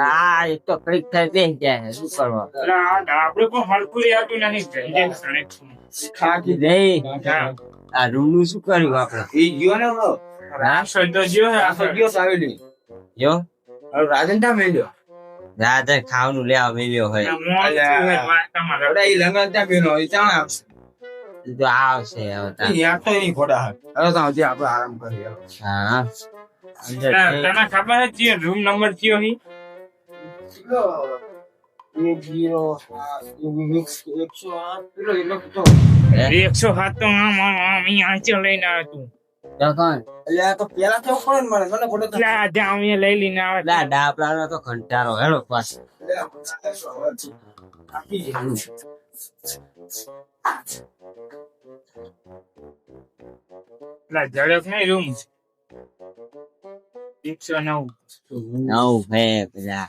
આ એક તો કઈક થાય બેસી જાય શું કરવા આપડે કોઈ હલકુરી આવતું નથી ખાકી દઈ આ રૂમ નું શું કર્યું આપડે એ ગયો ને જો રાજન મેલ્યો રાતે ખાવાનું લેવા મેલ્યો હોય એ લંગર ત્યાં બેનો એ ચાણ આવશે તો આવશે હવે તાર. યાર તો એની ખોટા હવે તો હજી આપણે આરામ કરીએ હા તને ખબર છે રૂમ નંબર કયો હી 107 તો અહીંયા લઈને આવ્યો તું તો પેલા તો કોણ મને મને ખોટો અહીંયા લઈ લઈને આવે ડાપલા તો ઘંટારો હેડો પાસ ઝડપ નહીં રૂમ 109 નવ હે પેલા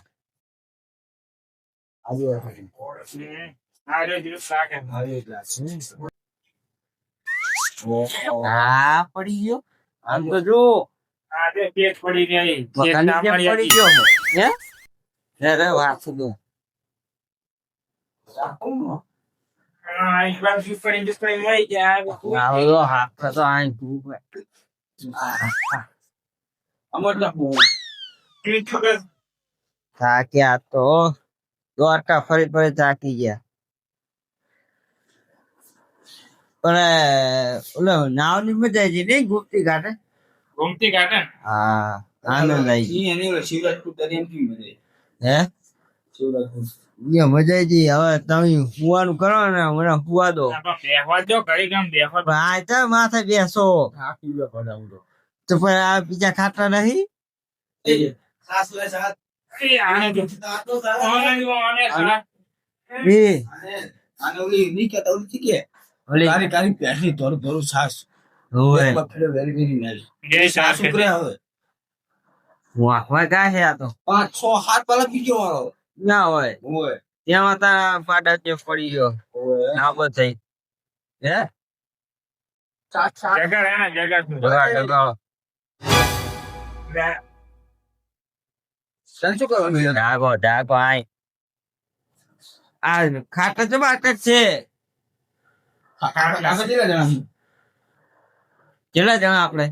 હા પડી ગયો આમ તો જો પેટ પડી રહી પડી ગયો હે રે વાત દો હાથ તો આઈ થાક્યા તો દ્વારકા ફરી ફરી થાકી ગયા પણ ઓલો નાવ ની મજા આવી નઈ ગુપ્તી ઘાટે હા આનંદ આવી શિવરાજપુર દરિયામ કેવી મજા હે શિવરાજપુર મજા આવી હવે તમે હુવાનું કરો ને મને હુવા દો માથે બેસો તો પણ આ બીજા ખાતા નહીં ના હોય ત્યાં તારા પાડા જે પડી ગયો ના બધાય હે ઢાકો આય આ ખાતા તો બાટ છે કેટલા જણા આપડે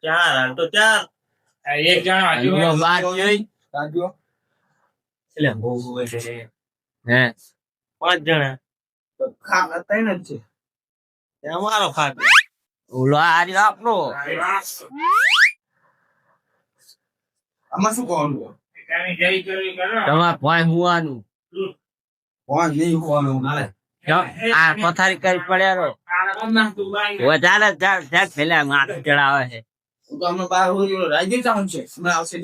ચાર તો ચાર એક જણા બાર જોઈ એટલે બહુ હે પાંચ જણા ખાતા તૈન જ છે અમારો ખાતો ઓલો આર્યો આપણો આમાં શું કહવાનું તમારે ભોય હુવાનું કોણ નહીં હોવાનું નાલે આ પથારી કરી પડ્યા વધારે પેલા માથું ચડાવે છે તો અમે બહાર હોય રાજ્ય ચાઉન છે હમણાં આવશે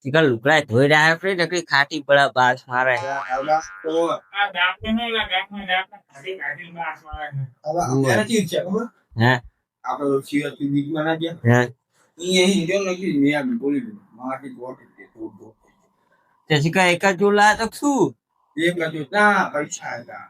લુકડા ધોઈ રહ્યા છે નકરી ખાટી પડા બાસ મારે હે આપડે શિવરાજપુર બીચમાં ના ગયા અહીંયા નથી મેં બોલી માટી પછી કઈ એક જ લાયા તો શું એક બાજુ ના પૈસા હતા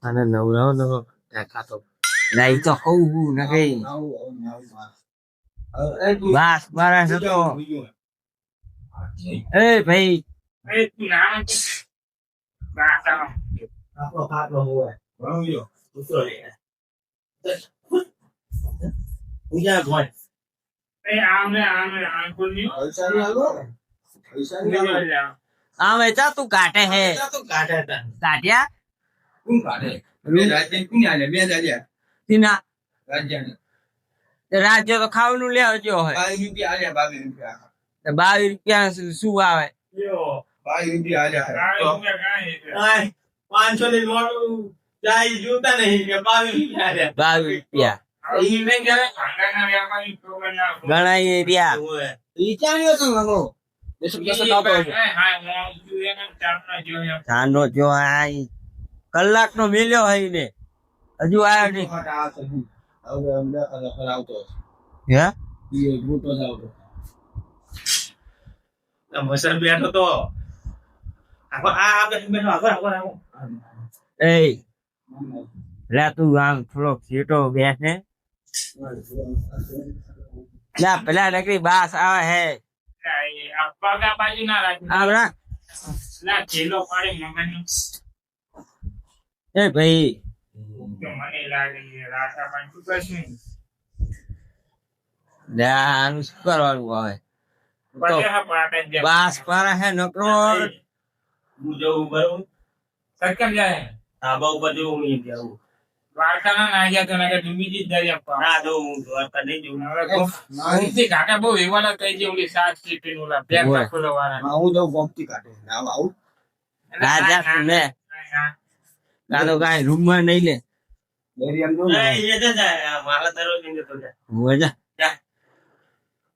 અને નવરાવ ખાતો નહીં તો કહું ને કઈ બસ મારા તો એ ભાઈ આપણો ખાટલો હોય ભણ્યો ઉતરો લે ઉજા ગોય આમે ચા તું કાટે હે કાટ્યા કોણ કાઢે રાજ્ય કોણ આલે બે રાજ્ય તીના રાજ્ય રાજ્ય તો ખાવાનું લેવા જો હોય 22 રૂપિયા આલ્યા 22 રૂપિયા 22 રૂપિયા શું આવે 22 રૂપિયા આલ્યા 500 ની નોટ જાય જોતા નહીં કે 22 રૂપિયા ઘણા એરિયા વિચાર્યો તો મગો ચાનો જો આ કલાક નો મેલ્યો હોય ને હજુ આવ્યો નહીં હવે અમદાવાદ આવતો હે એ મોટો જ આવતો મસર બેઠો તો આ બેઠો આગળ એ લે તું આમ થોડોક સીટો બેસ ને લે પેલા નકરી બાસ આવે હે આ પગા બાજુ ના રાખ આવડા લા ચેલો પાડે મગનનો એ ભાઈ તો મને લાગે છે રાતા પણ તું કશું લે આનું શું કરવાનું આવે તો પછી હા પાટે જ બાસ પર હે નકરો હું જવું બરોબર સરકમ જાય ધાબા ઉપર જવું હું જાઉં દ્વારકા ના ગયા તો નાકે બીજી જ દરિયા પર ના જો હું દ્વારકા નહીં જવું હવે કાકા બહુ એવાના કહી છે ઓલી 7 સીટી નું લા પેક ઓય. ખોલો વાળા હું જઉં ગોમતી કાઢે ના આવું રાજા તું લે આ તો કાંઈ રૂમમાં નહીં લે એ જતા મારા દરરોજ જતો જા હોય જા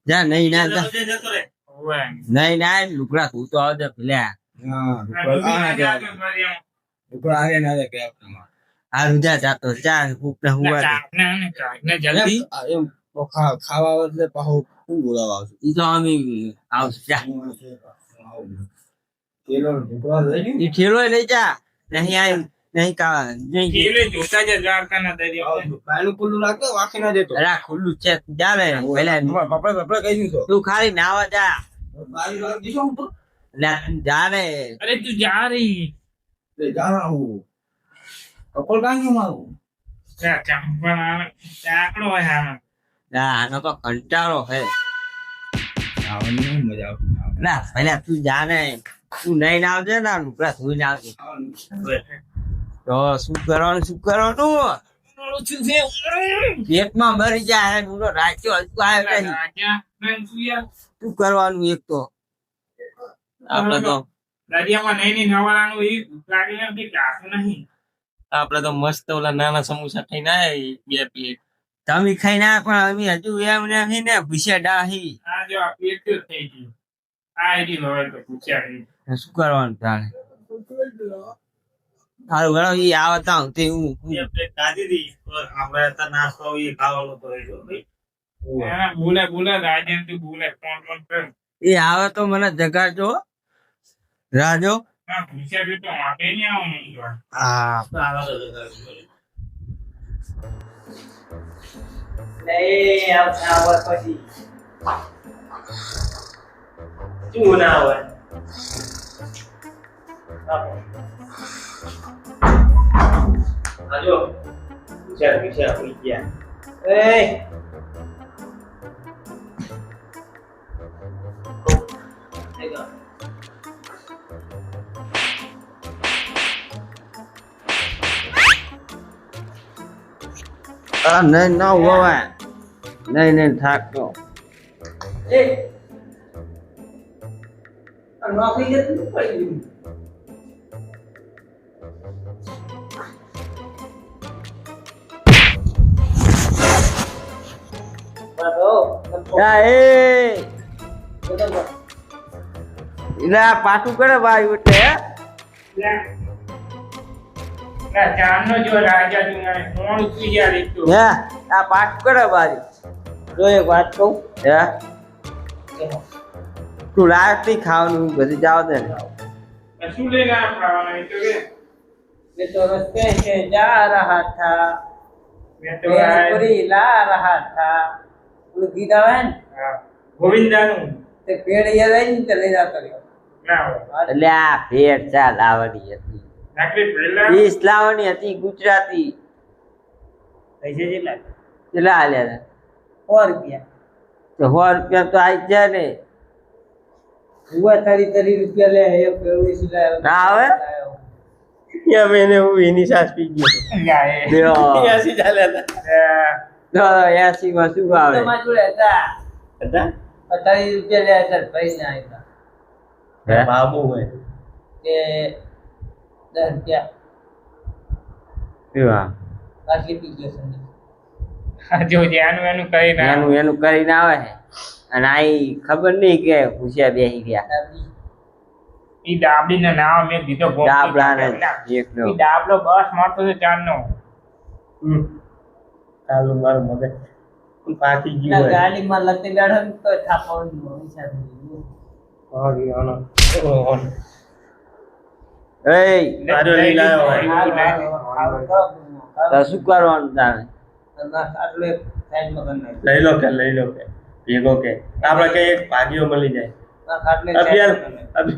જા નહીં ના જા જતો રે ઓય નહીં ના લુકડા તું તો આવજે પેલા આ રૂજા જાતો જા કુકને હુવા દે જલ્દી ખાવા એટલે પાછું શું બોલાવા આવશે ઈ તો અમે આવશે જા ઈ ઠેલો લઈ જા નહીં આ નહીં કા નહીં કેલે જોતા જ દ્વારકા ના દરિયા પર પાણી ખુલ્લું રાખતો વાંખી ના દેતો અરે ખુલ્લું છે જા રે પેલા પપડા કહી દીધો તું ખાલી નાવા જા બારી વાળા દીધો હું તો લે જા રે અરે તું જા રહી જાણા હું કપલ કાંઈ ગયું મારું ચાંપણ ચાકડો હોય હા જા આનો તો કંટાળો હે આવવાની મજા આવશે ના પેલા તું જા ને તું નહીં ના આવજે ને લુકડા ધોઈને આવજે તો શું કરવાનું પેટમાં મરી જાય ઊંડો રાખ્યો હજુ આવ્યો નહીં શું કરવાનું એક તો આપડે તો દરિયામાં નહીં નવાળાનું એ ગાડી નથી કાકું નહીં આપડે તો મસ્ત ઓલા નાના સમોસા ખાઈને આયા 2 પ્લેટ તમે ખાઈ ના પણ અમે હજુ એમ નહીં ને ભૂસ્યા ડાહી આ જો આ પેટ જ થઈ ગયું આ એડી હવે તો પૂછ્યા નહીં શું કરવાનું તારે તારું ગણો ઈ આવતા હું તે હું 2 પ્લેટ ખાધી હતી આપણે તો નાસ્તો એ ખાવાનો તો રહ્યો ભાઈ બોલે રાજન તું બોલે કોણ કર એ આવે તો મને જગાડજો રાજો ના પૂછ્યા બી તો માટે નહીં આવવાનું હા શું ના હોય આજો વિચાર હોઈ ગયા નહીં ન હોવાય નહીં થાકતો નોકરી જતી પડી પાછું કરે ભાઈ એટલે ચાંદનો જો રાજા તું કોણ ઉતરી ગયા લીધું હે આ પાછું કરે ભાઈ જો એક વાત કહું હે તું લાયક નહીં ખાવાનું બધી જાવ દે ને શું લઈને આ ખાવાના એ તો કે मैं तो रास्ते से जा रहा था મેં તો पूरी ला रहा था वो गीत આવે ને ગોવિંદાનું તે પેડ યાદ આવી ને લઈ જતો રહ્યો ના હોય એટલે આ ભેટ ચા લાવવાની હતી નાકલી પહેલા વીસ લાવવાની હતી ગુજરાતી પૈસા કેટલા કેટલા આલ્યા ₹100 તો 100 રૂપિયા તો આવી જાય ને હુઆ તારી રૂપિયા લે એક પેલું સિલાય ના આવે? યા મેને હું એની સાસ પી ગયો જાય લ્યો. 80 ચાલ્યા તો 80 માં શું આવે તમારા જોડે હતા હતા તારી રૂપિયા લે ચાલ ભાઈ ના આવ્યા હે? બાબુ હોય તે 10 રૂપિયા શું આ? આટલી પી ગયો સંજય જો જ્યાંનું એનું કરી ના એનું કરીને આવે છે અને આ ખબર નહીં કે પૂછ્યા બેસી ગયા ઈ ડાબડી નો નામ મેં દીધો ડાબલાને એકનો ઈ ડાબલો બસ મારતો તો ચાંદનો ચાલુ મારું મગજ પાકી ગયું હોય ગાડીમાં લતી બેઠો ને તો થાપવાનું પૈસા એ તારો લઈ લાવ્યો તો શું કરવાનું તારે આટલું એક સાઈડમાં કરી નાખ. લઈ લો કે ભેગો કે આપણે કઈ એક ભાગીઓ મળી જાય ના ખાટલે અબિયાર સાઈડમાં કરી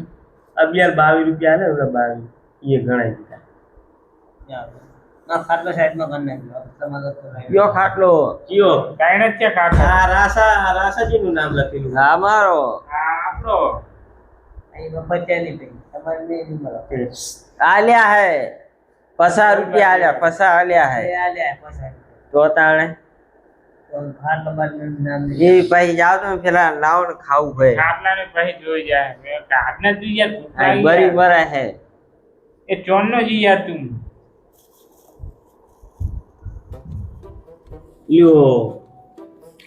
અબિયાર 22 રૂપિયા ને ઓલા 22 એ ગણાય દીધા નાખ. ના ખાટલે સાઈડમાં કરી નાખ. તમારે તો નહીં. કયો ખાટલો કયો કાઈ નથી છે કાકા આ રાસાજી નું નામ લખેલું હા મારો આ આપણો અહીં બચ્ચા નહીં પડી. તમારે નહીં મળે. આલ્યા હે 50 રૂપિયા આલ્યા 50 આલ્યા હે આ લે પાછા. તો તાણે તો ખાટલો બાટલું નામ નહીં. એ પછી જાવ તો પેલા લાવ ને ખાવું ભાઈ કાટલાને પછી જોઈ જાય મેં કાટને તું યાર ભૂખ લાગી બરી યાર. મરે હે એ ચોનનો જી યાર તું લ્યો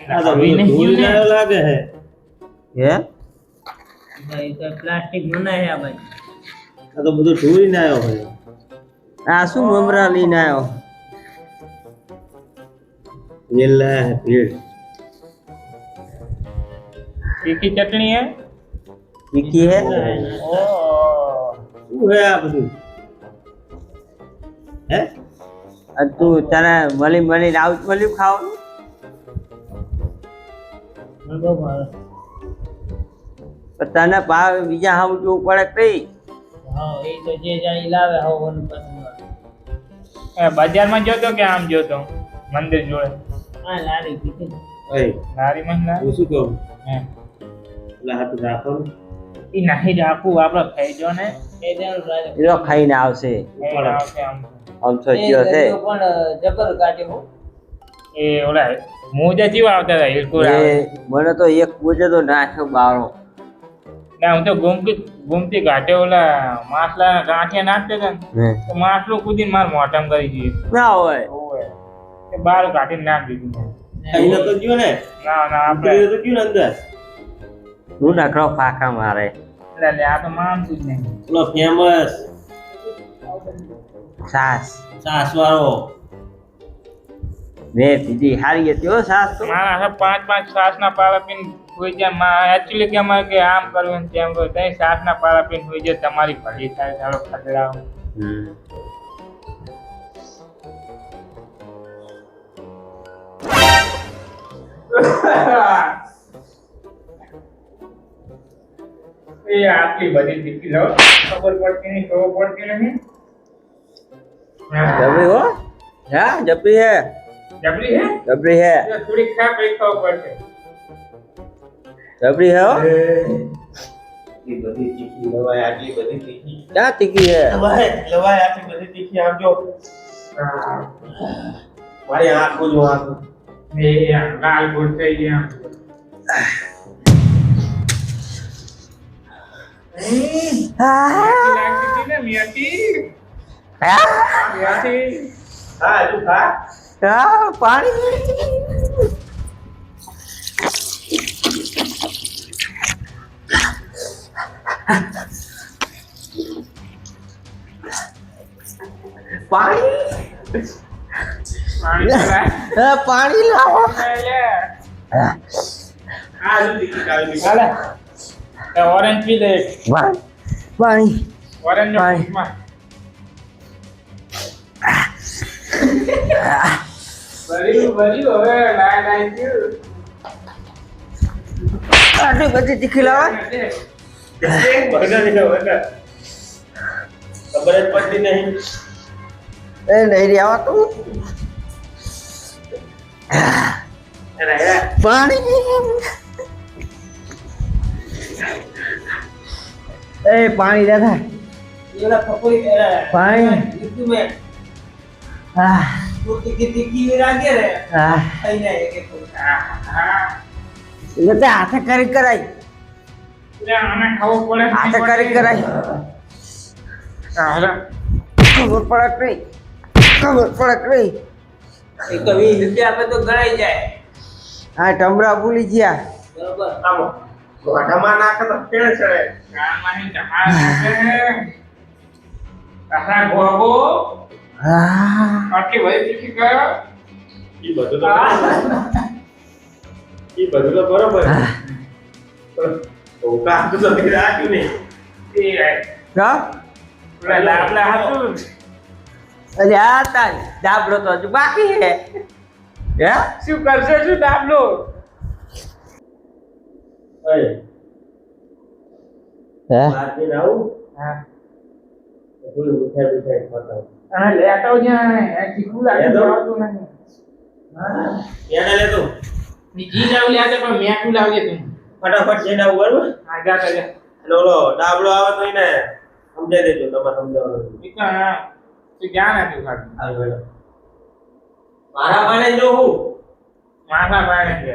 આ તો ધૂળ ના લાગે હે હે ભાઈ તો પ્લાસ્ટિક મનાય છે આ ભાઈ. આ તો બધું ધૂળી ના આવ્યો ભાઈ આ શું મમરા લઈને આવ્યો વેલા હે ભીડ તીખી ચટણી હે તીખી હે શું હે આ બધું હે અને તું તને મળી આવું મળ્યું ખાવાનું મને બહુ ભાવે. પણ તને ભાવ બીજા હાવ જોવું પડે કઈ હા એ તો જે જાય ઈ લાવે હવે ઓનું પસંદ આવે. બજારમાં જોતો કે આમ જોતો મંદિર જોડે આ લારી કીધી ને. ઓય નારી માં ના હું શું કહું હે લા હાથ રાખો ઈ નહીં રાખું આપણે ખાઈ જો ને એ દેવાનું લાગે. એ તો ખાઈને આવશે આમ તો એ જ્યો છે ગરીઓ પણ જબર કાઢે હો. એ ઓલા મોજા જીવા આવતા હતા હિરકુર આવે એ મને તો એક પૂછે તો નાખ્યો બારો ના હું તો ગુમતી ઘાટે ઓલા માછલા ગાંઠિયા નાખતા હતા ને તો માછલું કૂદીને માર મોઢામાં કરી દીધું ના હોય ઓય એ બાર કાઢીને નાખ દીધું અહીંયા તો ગયો ને ના ના આપણે તો ગયો ને અંદર હું નકરો ફાકા મારે એટલે આ તો માનતું જ નહીં ઓલો ફેમસ સાસ સાસ વાળો મેં પીધી હારી હતી હો સાસ તો મારા 5 સાસના પાળા પીને હોઈ જાય માં એકચ્યુઅલી કે અમારે કે આમ કરવું ને તેમ કરવું તઈ સાસના પાળા પીને હોઈ જાય તમારી ભલી થાય ચાલો ખતરાઓ હમ. એ આટલી બધી દીકરી લો ખબર પડતી નહીં જબરી હો હા જબરી હે જબરી હે જબરી હે એ થોડી ખા પછી ખબર પડશે જબરી હે હો આટલી બધી તીખી લવાય આટલી બધી તીખી ક્યાં તીખી હે લવાય આટલી બધી તીખી આપજો મારી આંખો જો આંખો એ લાલ ગોળ થઈ ગયા લાગતી ને મિયાતી મિયાતી હા તું ખા પાણી પાણી પાણી લાવો આ જો તીખી કાઢી ઓરેન્જ પી લે પાણી ઓરેન્જ નો પાણી. ફૂટમાં ભર્યું હવે લાઈ ગયું આટલી બધી તીખી લાવો ખબર જ પડતી નહીં એ નહીં રહ્યા તું પાણી એ પાણી દાદા એલા પકોડી પાણી લીધું મેં. હા તું તીખી રાખે રે હા ખાઈ જાય એક એક. એટલે હાથે કરી કરાય આને ખાવું પડે હાથે કરી કરાય ખબર પડે નહીં ખબર પડે નહીં એ તો 20 રૂપિયા આપે તો ગણાઈ જાય. આ ટમરા ભૂલી ગયા બરોબર. આવો ગોઠામાં નાખે તો પેણ ચડે ગામમાંથી જમા નાખે. તારા ગોગો હા આટલી બધી તીખી કરો ઈ બધું તો ઈ બધું તો બરોબર તો કામ તો રાખ્યું નહીં. હા પેલા દાબલા હતું અરે આ તાર ડાબલો તો હજુ બાકી હે હે શું કરશે શું દાબલો હે રાતે આવું હા થોડું ઉઠાઈ ફટાવ. અને લેતો જ્યાં ચીકુ લાગે લેતો? આવતું નહીં એને લેતો બીજી જાવ યાદ પણ મેઠું લાવજે તું ફટાફટ જઈને આવું બરોબર. આ જા કરે અને ઓલો ડાબલો આવે તો એને સમજાઈ દેજો તમારે સમજાવવાનું. બીકા તું જા ને તું ખાલી હા બોલો. મારા પાને જો હું માથા પાડે છે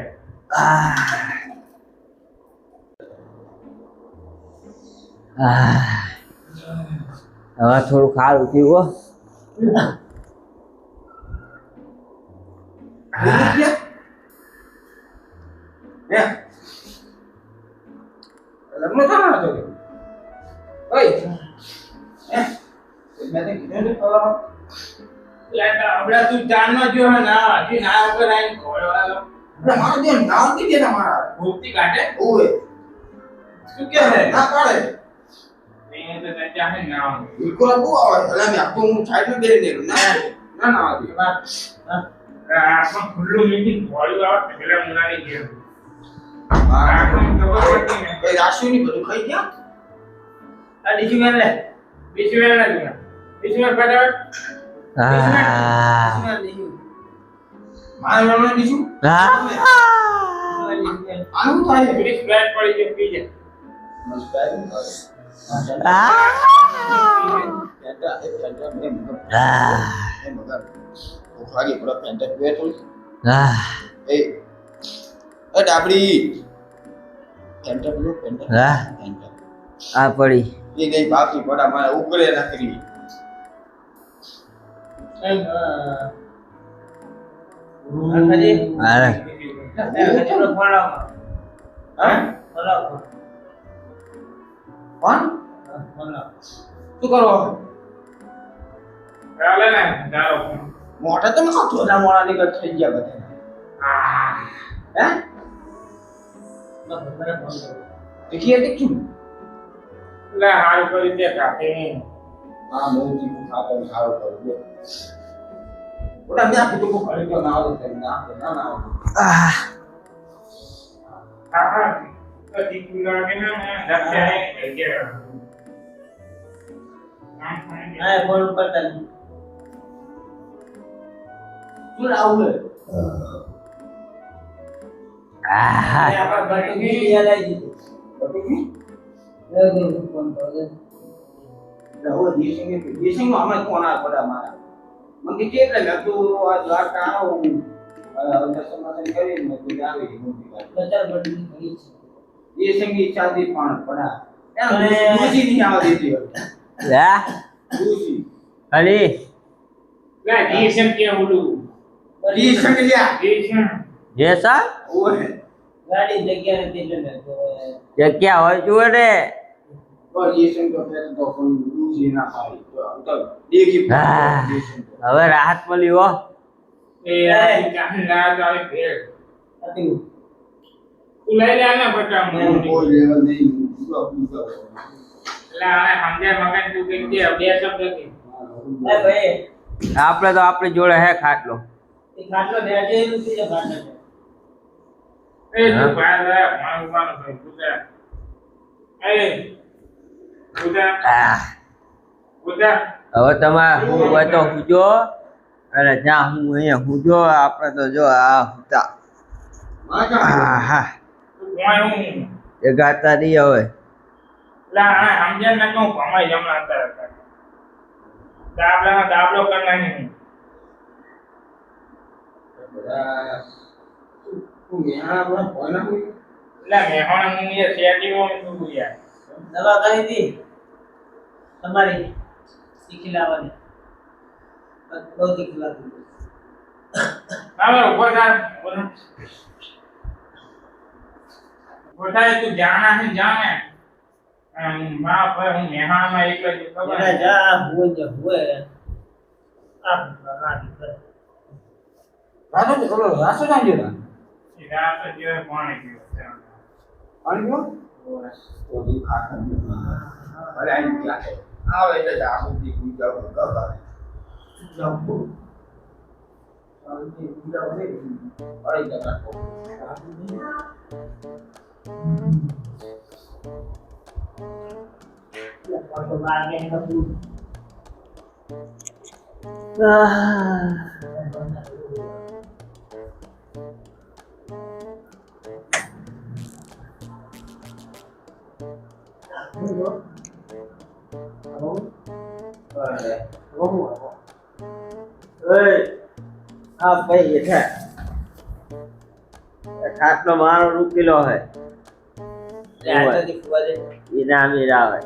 હવે થોડું ખારું થયું હો હે લગ્ન થવાનો હતો કે ઓય હે મેં તો કીધું ને ખબર લેતા આપડા તું જાનનો જો હે ના હજી ના ઉપર આઈને ખોળવાળો એટલે મારો જે નામ દીધે તમારા ભૂખથી કાઢે ઓય શું કે છે ના પાડે નહીં તો તે ચાહે ના બિલકુલ બહુ આવે એટલે મેં આખું હું સાઈડ માં બેરી દેલું ના ના ના આવતી આ પણ ખુલ્લું મીટિંગ ખોળ્યું આવે પેલા મુનાની જેમ મારા આપણને ખબર પડતી ને કઈ રાશિ ની બધું ખાઈ ગયા આ ડીજી મેલ લે બીજી મેલ ના તું બીજી મેલ ફટાફટ મારા નામ દીધું આનું થાય પ્લીઝ ફ્લેટ પડી જાય પી જાય આ પડી ઉકળે નાખી અરે કોણ શું કરો ચાલે ને ચાલો મોટા તો ના થોડા મોડા ની થઈ ગયા બધા હે દેખીએ દેખું લે હારું કરી દે કાકે હા મોજી ખાતો સારો કરો દે ઓડા મે આપી તો કો ફરી તો ના આવે ના ના હા કદી કુલાગે ના દક્ષાએ કે હા બોલ ઉપર તને શું આવું આપા બટુ ની યાદ આવી દીધું ફોન કરો રહો દેશિંગ માં અમે કોણ આ પડા મારા મને કે એટલે મેં તો આ દ્વારકા આવું દર્શન કરી મેં તો આવી મોટી વાત બચાર બટુ ની ઘણી છે દેશિંગ ની ચાંદી પણ પડા એમ દૂસી નહીં આવવા દેતી દૂસી અલી લે જીસમ કે ઓલું દેશિંગ લ્યા જીસમ જે સર ઓય ગાડી જગ્યા નથી એટલે મેં જગ્યા હોય જુઓ ને और ये संग तो फिर तो कोई दूसरी ना पाई तो देखी હા. હવે રાહત મળી હો એ આ કાહન ના આવે ફેર હતી તું લઈ લે ને બટા कोई लेवल नहीं पूरा લે આ સમજે મગન તું કે બે શબ્દ કે એ ભાઈ આપણે તો આપણી જોડે હે ખાટલો એ ખાટલો બેઠે એનું છે ખાટલો એ તું બહાર મારું માનું ભાઈ કુદા એ કુદા કુદા હવે તમારે હું હોય તો હુજો અને જ્યાં હું અહીંયા હુજો આપણે તો જો આ હુતા હા તું કોણ હું એ ગાતા નહીં હવે લે આ સમજે ને કહું ભમાઈ જમણા હતા દાબલો કરના નહીં तू यहां अपना फोन ना कोई લે મેહોણા હું એ શેટી નો તું યાર દવા કરી હતી તમારી શીખી લાવવાની બહુ શીખી લાવવાની હવે ઉભો થા ઉભો થાય તું જાણા હે જાણે માં પર હું મેહામાં એક જ ખબર જરા જા હોય આ રાડી કરે रातो तो चलो रातो जान देना રાત જે પાણી પીવો છે पानी को તો ઈ ખાખર ભલે આઈ ગયા છે આવે એટલે આ બધી પૂજા કરે જંપુ આની પૂજા હોય અડી જતા તો તો બાગે બધું હા ભાઈ બેઠા ખાટલો મારો રૂકેલો હે ઇનામ આવે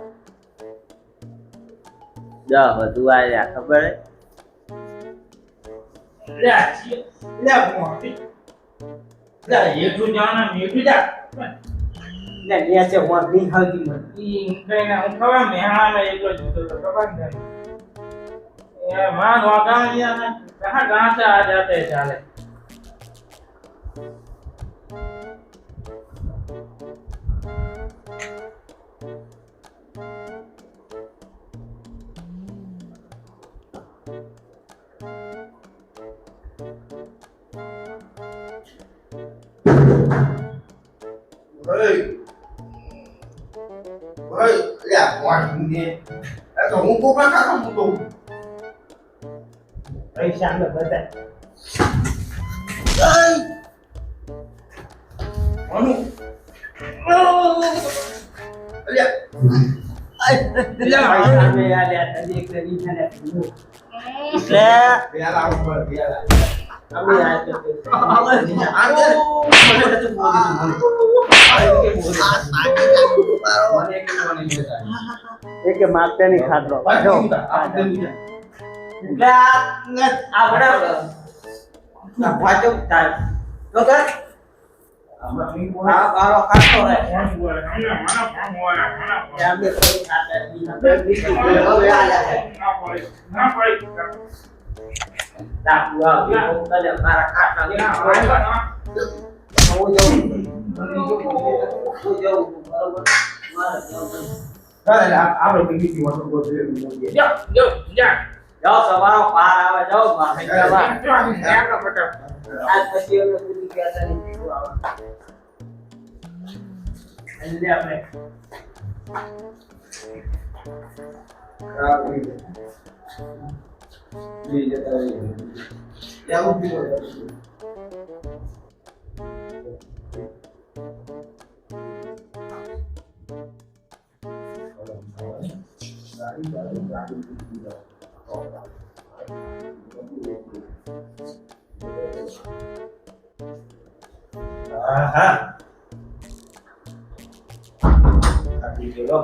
જો બધું આવ્યા ખબર હે લે લે મોટી લે એકલું જાના મીઠું જા ને ન્યા છે હું નહીં ખાવતી મને ઈ કઈને હું ખબર મેહાણા એકલો જતો તો ખબર ને એ માં વાગા ને કહાં ગાં से आ जाते चाले ભાઈ લે કોણ ને તો હું કોકરા ખાખર હું તો પૈસા અમે બધા અનુ અલ્યા પૈસા અમે આલ્યા તને કરી છે ને એટલે પેલા ઉપર પેલા અમે આ તો એક માગતે નહીં ખાતો જો એટલે આ બરાબર ના વાચો થાય તો કર આ બારો ખાતો રહે અમે કોઈ ખાતા નહીં હવે આયા તાપુ આ કલે મારા ખાતા નહીં હું જાઉં બરોબર મારા આપણે બીજી વસ્તુ બોલીએ જો જો જા જાઓ સવારો પાર આવે જાઓ માથે કરવા જા ફટા આજ પછી અમે પૂરી કહેતા નહીં પીવું આવે એટલે આપણે ખરાબ થઈ જાય એવું પીવો આહા આપી ગયો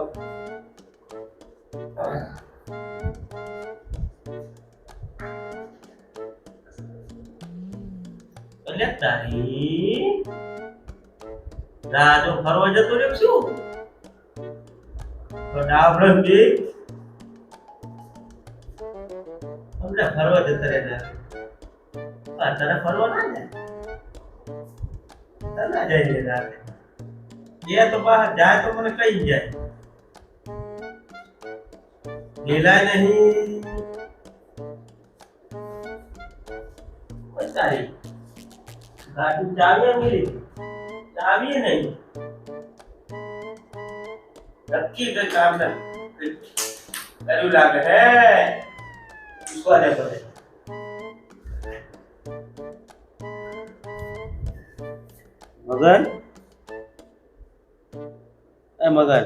એટલે તારી રાજો ફરવા જતો રહ્યો શું તો ડાબરન બી અમને ફરવા જતો રહ્યા તારે ફરવા ના જાય ના જાય રાતે એ તો બહાર જાય તો મને કઈ જાય લીલા નહીં તારી ગાડી ચાવીએ મિલી ચાવીએ નહીં નક્કી કઈ કામ ના કર્યું લાગે હે વિશ્વાસ પડે મગન એ મગન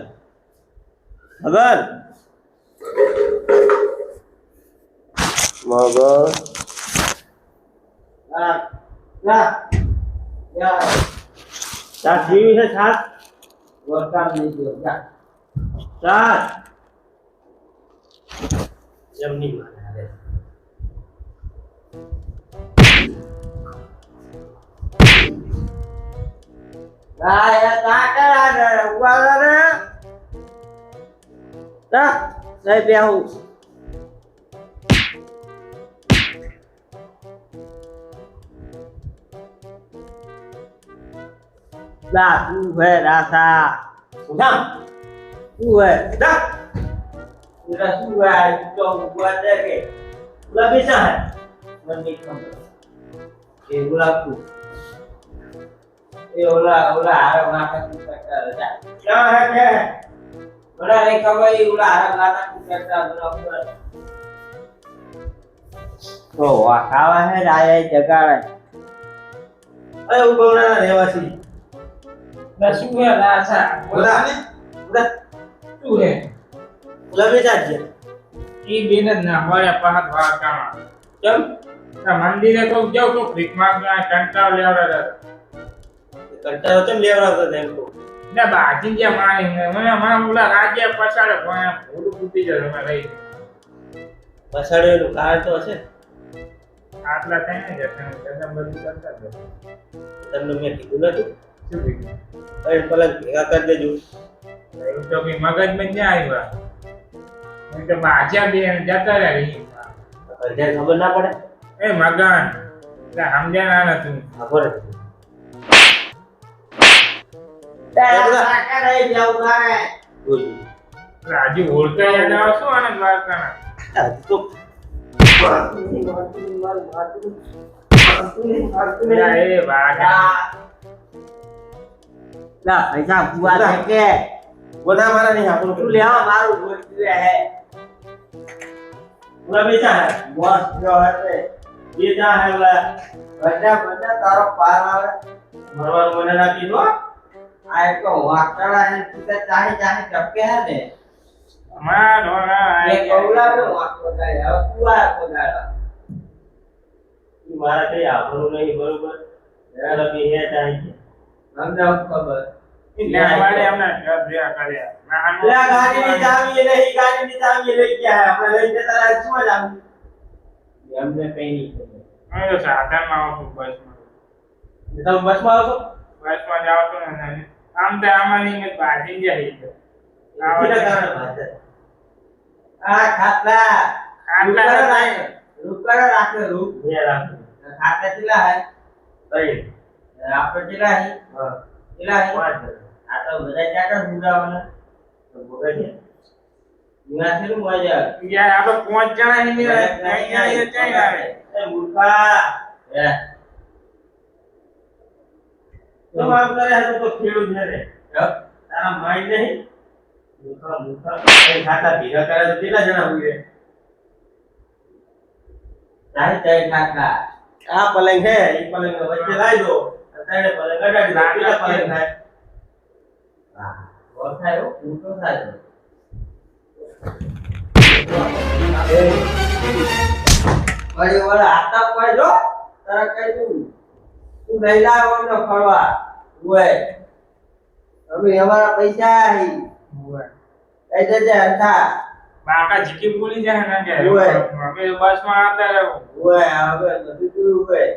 મગન મગન સાત જીવી છે સાત વરસાદ નહીં થયો જા સાત એમ નહીં માને હવે યા કાકા રે ઉવા રે તા નહીં બેહું લા તું હે રાસા ઉઠામ શું હે જા પેલા શું હે આ તો ઉભા છે કે ઉલા બેસા હે મને નહીં ખબર એ ગુલાબતું એ ઓલા હારા નાટક કરતા હતા ક્યાં હે કે બડા રે ખબર એ ઓલા હારા નાટક કરતા બરાબર તો વાખાવા હે રાય જગાડે અરે ઉગવણા રહેવાસી ના શું હે લાસા ઉલા ને ઉલા શું હે ઉલા બેસા છે ઈ બેન જ ના હોય પહાડ વાળા કામ કેમ આ મંદિરે તો જાવ તો ભીખ માંગવા કંટાળ લેવડા કંટાળો કેમ લેવડાવતો તેમ તો ને બાજી જે મારી મને ઓલા રાજ્ય પછાડે પણ ભૂલ કૂટી જાય તમે રહી પછાડેલું કારણ તો હશે આટલા કઈ નહીં જશે કદમ બધું કરતા જ તમને મેં કીધું નતું શું કીધું અરે પલક ભેગા કરી દેજો એવું તો કઈ મગજ માં ક્યાં આવ્યા એમ કે બાજા બેન જતા રહી અડધા ખબર ના પડે એ મગન એટલે સમજ્યા ના તું ખબર સાકા રહી જાવ તારે જોજો રાજુ ઓળખાય યાદ આવે શું આનંદ દ્વારકાના આ તો યા એ બાગા ના પૈસા બુઆ છે કે બોલા મારા નહીં આપણું તું લેવા મારું ગોઠવે હે ઉલા બેસા હે બોસ જો હે ये जा है वाला બધા તારો પાર આવે मरवार મને ના કીધું આ એક તો વાકડા હે તું તો ચાહી ચાહી ચપકે હે ને માં ઢોળા એ કૌલા નો વાકડો કરે હવે તું આ કોગાડા ઈ મારા કઈ આપણું નહીં બરોબર જરા બી હે ચાહી અમને ખબર લેવાડે હમણાં ઘર ભેગા કર્યા લે ગાડીની ચાવી નહીં ગાડીની ચાવી લઈ ગયા હે આપણે લઈ જતા રાત શું જાવું એમને કઈ નહીં ખબર અમે તો સાધનમાં આવું બસમાં તમે બસમાં આવશો બસમાં જાવ છો ને આમ તો આમાંની મેં બાજી જાય છે ઈના કારણે ભાતે આ ખાટલા આટલા રૂપકડા રાખે રૂપ હે રાખો ખાટલા કેટલા હે તઈ આપણે કેટલા હે હા કેટલા હે પાંચ આ તો બધા ચાકર મુડાવાના તો બગાડે નિવાસી નું મજા યાર આપણે 5 જણા ની નહીં ચાઈ આવે એ મૂર્ખા હે તો આમ કરે તો ખેડૂત ને રે તારા માઈન્ડ નહીં મૂર્ખા મૂર્ખા એ ખાતા ભેગા કરે તો કેટલા જણા હોય તારી ચાઈ ખાટલા આ પલંગ હે ઈ પલંગ વચ્ચે લાવી દો અત્યારે પલંગ અડાડી દો કેટલા પલંગ થાય હા ઓર થાય મોટો થાય અરે ઓલા આતા પર જો તારા કઈ તું લઈ લાવ અમને ફરવા ઓય અમે અમારા પૈસા હી કઈ દેજે હતા બાકા જીકી બોલી જાય ને કે ઓય. અમે બસમાં આવતા રહો ઓય હવે બધું જોયું હોય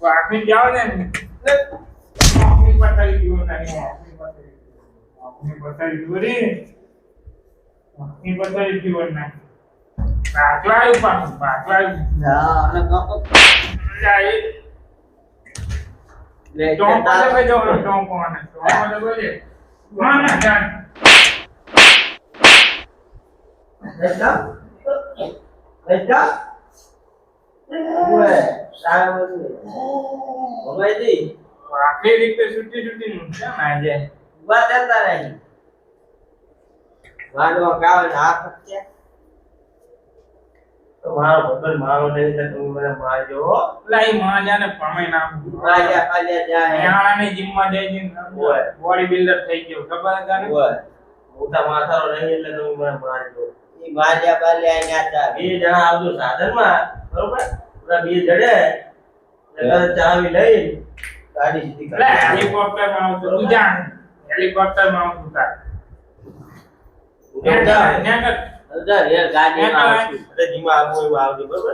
વાપી જાઓ ને આપની પથારી દીવો નહીં આપની પથારી દીવો રે આપની પથારી દીવો ના બાટલાયું પાછું બાટલાયું ના અને કાકો જાય લે ટોંપ પાસે ભાઈ જો ટોંપ કોને ટોંપ પાસે બોલે કોણ જાન બેટા બેટા ઓય સારું ઓય દી આખી રીતે છૂટી છૂટી નું કેમ આ જાય વાત કરતા રહી વાડો ગાવ હાથ છે તો મારો ભગવાન મારો નહીં તો તમે મને મારજો હો. લાઈ માં જાને પમાઈ નાખું પાજા પાજા જાય યાણાની જીમમાં જઈ જઈને ઓય. બોડી બિલ્ડર થઈ ગયો ખબર જાને ઓય મોટા માથારો નહીં એટલે તમે મને મારજો ઈ બાજા બાલ્યા ન્યાતા બે જણા આવજો સાધનમાં બરોબર પૂરા બે જડે એટલે ચાવી લઈ ગાડી સીધી લે કરી હેલિકોપ્ટર માં આવતો તું જાણ હેલિકોપ્ટર માં આવતું તાર જા. ન્યા અંદર રેલ ગાડી માં આવશું એટલે ધીમા આવવું એવું આવજો બરોબર